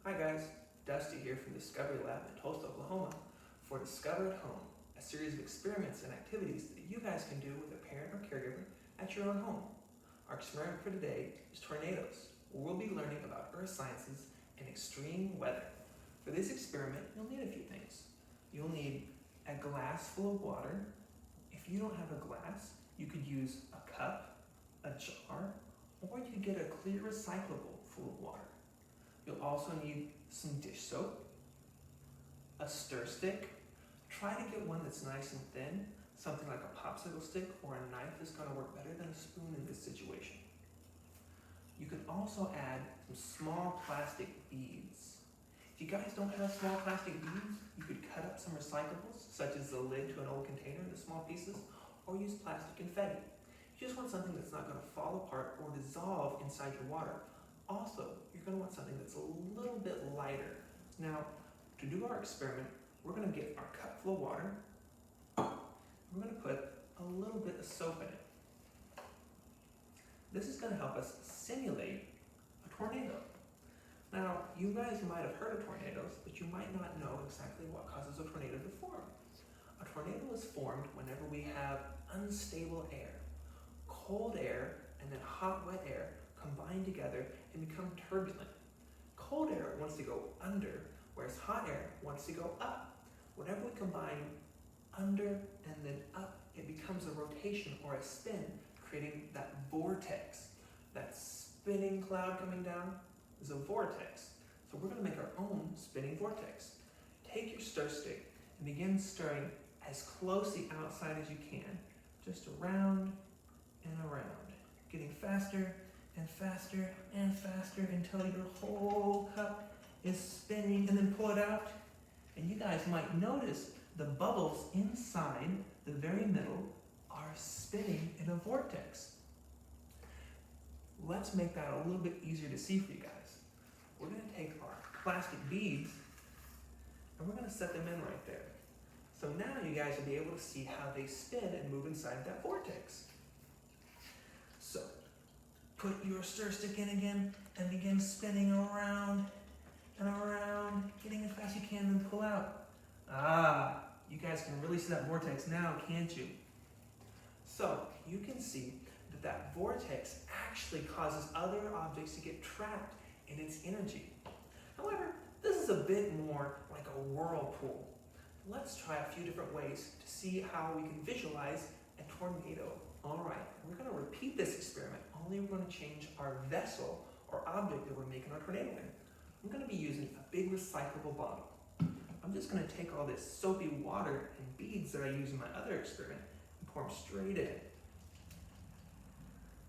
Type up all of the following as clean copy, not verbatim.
Hi guys, Dusty here from Discovery Lab in Tulsa, Oklahoma for Discover at Home, a series of experiments and activities that you guys can do with a parent or caregiver at your own home. Our experiment for today is tornadoes, where we'll be learning about earth sciences and extreme weather. For this experiment, you'll need a few things. You'll need a glass full of water. If you don't have a glass, you could use a cup, a jar, or you could get a clear recyclable full of water. You'll also need some dish soap, a stir stick. Try to get one that's nice and thin. Something like a popsicle stick or a knife is going to work better than a spoon in this situation. You can also add some small plastic beads. If you guys don't have small plastic beads, you could cut up some recyclables, such as the lid to an old container into small pieces, or use plastic confetti. You just want something that's not going to fall apart or dissolve inside your water. Also, you're going to want something that's a little bit lighter. Now, to do our experiment, we're going to get our cup full of water. We're going to put a little bit of soap in it. This is going to help us simulate a tornado. Now, you guys might have heard of tornadoes, but you might not know exactly what causes a tornado to form. A tornado is formed whenever we have unstable air. Cold air and then hot, wet air combine together and become turbulent. Cold air wants to go under, whereas hot air wants to go up. Whenever we combine under and then up, it becomes a rotation or a spin, creating that vortex. That spinning cloud coming down is a vortex. So we're going to make our own spinning vortex. Take your stir stick and begin stirring as closely outside as you can, just around and around, getting faster and faster and faster until your whole cup is spinning, and then pull it out. And you guys might notice the bubbles inside the very middle are spinning in a vortex. Let's make that a little bit easier to see for you guys. We're going to take our plastic beads and we're going to set them in right there. So now you guys will be able to see how they spin and move inside that vortex. So, put your stir stick in again and begin spinning around and around, getting as fast as you can and then pull out. You guys can really see that vortex now, can't you? So, you can see that that vortex actually causes other objects to get trapped in its energy. However, this is a bit more like a whirlpool. Let's try a few different ways to see how we can visualize a tornado. All right, we're going to repeat this experiment, only we're going to change our vessel or object that we're making our tornado in. I'm going to be using a big recyclable bottle. I'm just going to take all this soapy water and beads that I use in my other experiment and pour them straight in.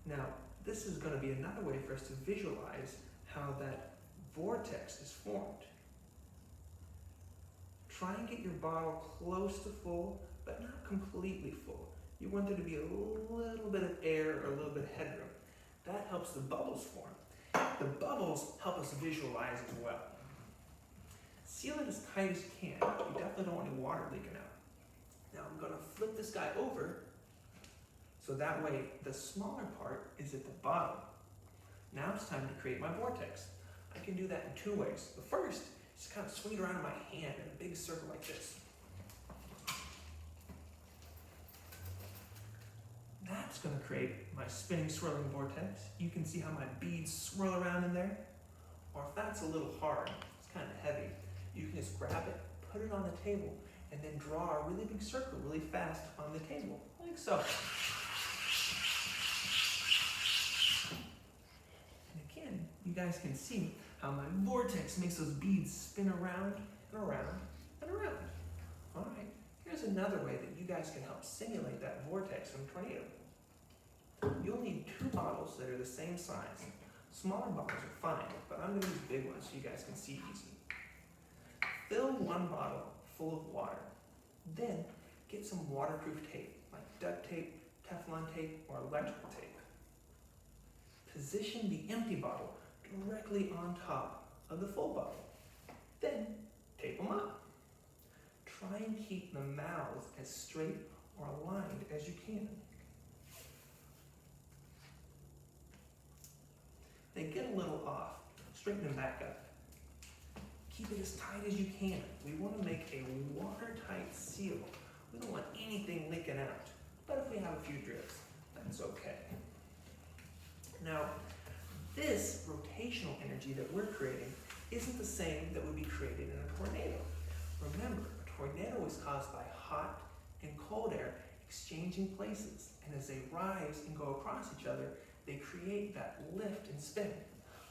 Now, this is going to be another way for us to visualize how that vortex is formed. Try and get your bottle close to full, but not completely full. You want there to be a little bit of air or a little bit of headroom. That helps the bubbles form. The bubbles help us visualize as well. Seal it as tight as you can. You definitely don't want any water leaking out. Now I'm going to flip this guy over so that way the smaller part is at the bottom. Now it's time to create my vortex. I can do that in two ways. The first is kind of swing it around in my hand in a big circle like this. That's going to create my spinning, swirling vortex. You can see how my beads swirl around in there. Or if that's a little hard, it's kind of heavy, you can just grab it, put it on the table, and then draw a really big circle really fast on the table, like so. And again, you guys can see how my vortex makes those beads spin around and around and around. All right, here's another way that you guys can help simulate that vortex from a tornado. You'll need two bottles that are the same size. Smaller bottles are fine, but I'm going to use big ones so you guys can see easy. Fill one bottle full of water. Then get some waterproof tape, like duct tape, Teflon tape, or electrical tape. Position the empty bottle directly on top of the full bottle. Then tape them up. Try and keep the mouths as straight or aligned as you can. They get a little off, straighten them back up. keep it as tight as you can. We want to make a watertight seal. We don't want anything leaking out. But if we have a few drips, that's okay. Now, this rotational energy that we're creating isn't the same that would be created in a tornado. Remember, a tornado is caused by hot and cold air exchanging places, and as they rise and go across each other, they create that lift and spin.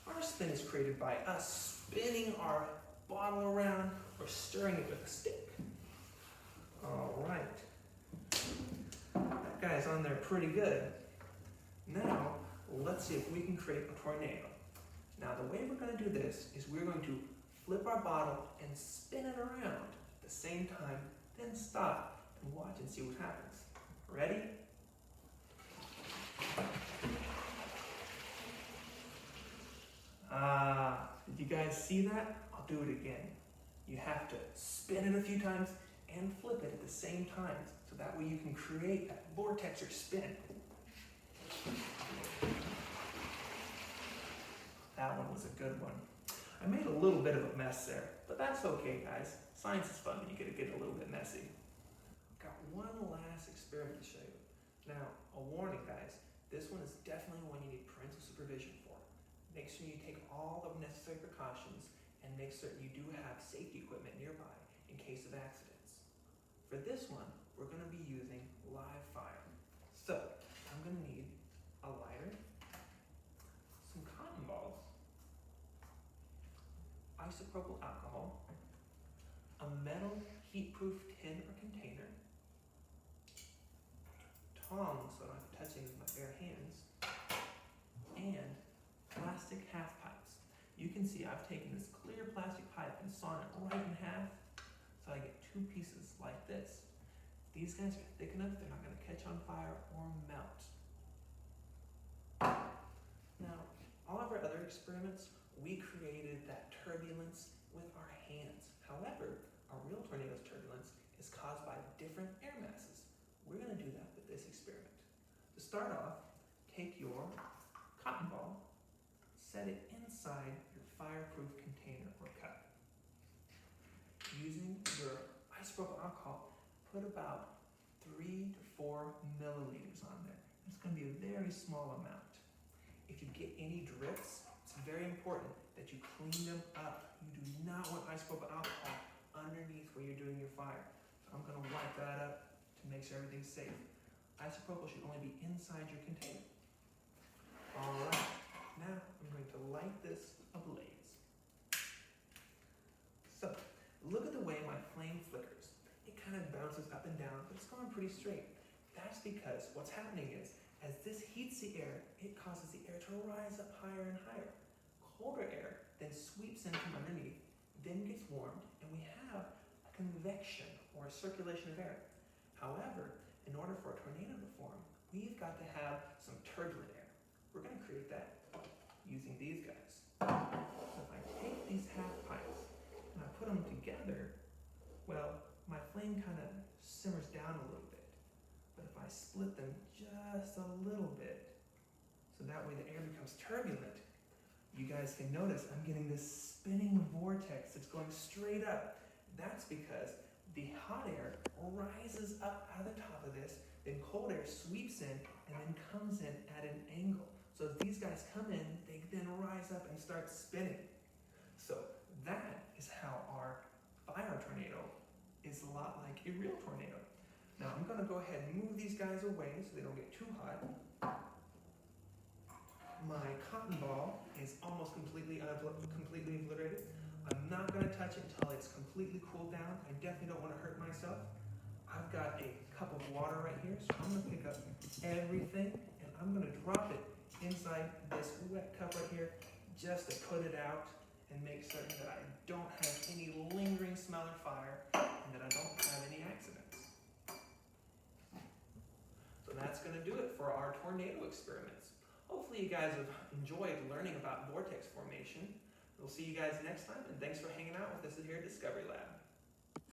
Our spin is created by us spinning our bottle around or stirring it with a stick. All right. That guy's on there pretty good. Now, let's see if we can create a tornado. Now, the way we're going to do this is we're going to flip our bottle and spin it around at the same time, then stop and watch and see what happens. Ready? Did you guys see that? I'll do it again. You have to spin it a few times and flip it at the same time, so that way you can create that vortex or spin. That one was a good one. I made a little bit of a mess there, but that's okay, guys. Science is fun when you get a little bit messy. Got one last experiment to show you. Now, a warning, guys. This one is definitely one you need parental supervision for. Make sure you take all the necessary precautions and make certain you do have safety equipment nearby in case of accidents. For this one, we're going to be using live fire. So, I'm going to need a lighter, some cotton balls, isopropyl alcohol, a metal heat-proof tin or container, tongs so I don't have to touch things with my bare hands, and plastic half pipes. You can see I've taken this clear plastic pipe and sawn it right in half, so I get two pieces like this. If these guys are thick enough, they're not going to catch on fire or melt. Now, all of our other experiments, we created that turbulence with our hands. However, a real tornado's turbulence is caused by different air masses. We're going to do that with this experiment. To start off, take your cotton ball, set it inside your fireproof container or cup. Using your isopropyl alcohol, put about 3 to 4 milliliters on there. It's going to be a very small amount. If you get any drips, it's very important that you clean them up. You do not want isopropyl alcohol underneath where you're doing your fire. So I'm going to wipe that up to make sure everything's safe. Isopropyl should only be inside your container. All right, now I'm going to light this ablaze. So, look at the way my flame flickers. It kind of bounces up and down, but it's going pretty straight. That's because what's happening is, as this heats the air, it causes the air to rise up higher and higher. Colder air then sweeps in from underneath, then gets warmed, and we have a convection or a circulation of air. However, in order for a tornado to form, we've got to have some turbulent air. We're going to create that using these guys. So if I take these half pipes and I put them together, well, my flame kind of simmers down a little bit. But if I split them just a little bit, so that way the air becomes turbulent, you guys can notice I'm getting this spinning vortex that's going straight up. That's because the hot air rises up out of the top of this, then cold air sweeps in and then comes in at an angle. So as these guys come in, they then rise up and start spinning. So that is how our fire tornado is a lot like a real tornado. Now I'm going to go ahead and move these guys away so they don't get too hot. My cotton ball is almost completely obliterated. I'm not going to touch it until it's completely cooled down. I definitely don't want to hurt myself. I've got a cup of water right here, so I'm going to pick up everything and I'm going to drop it inside this wet cup right here just to put it out and make certain that I don't have any lingering smell or fire and that I don't have any accidents. So that's going to do it for our tornado experiments. Hopefully you guys have enjoyed learning about vortex formation. We'll see you guys next time, and thanks for hanging out with us here at Discovery Lab.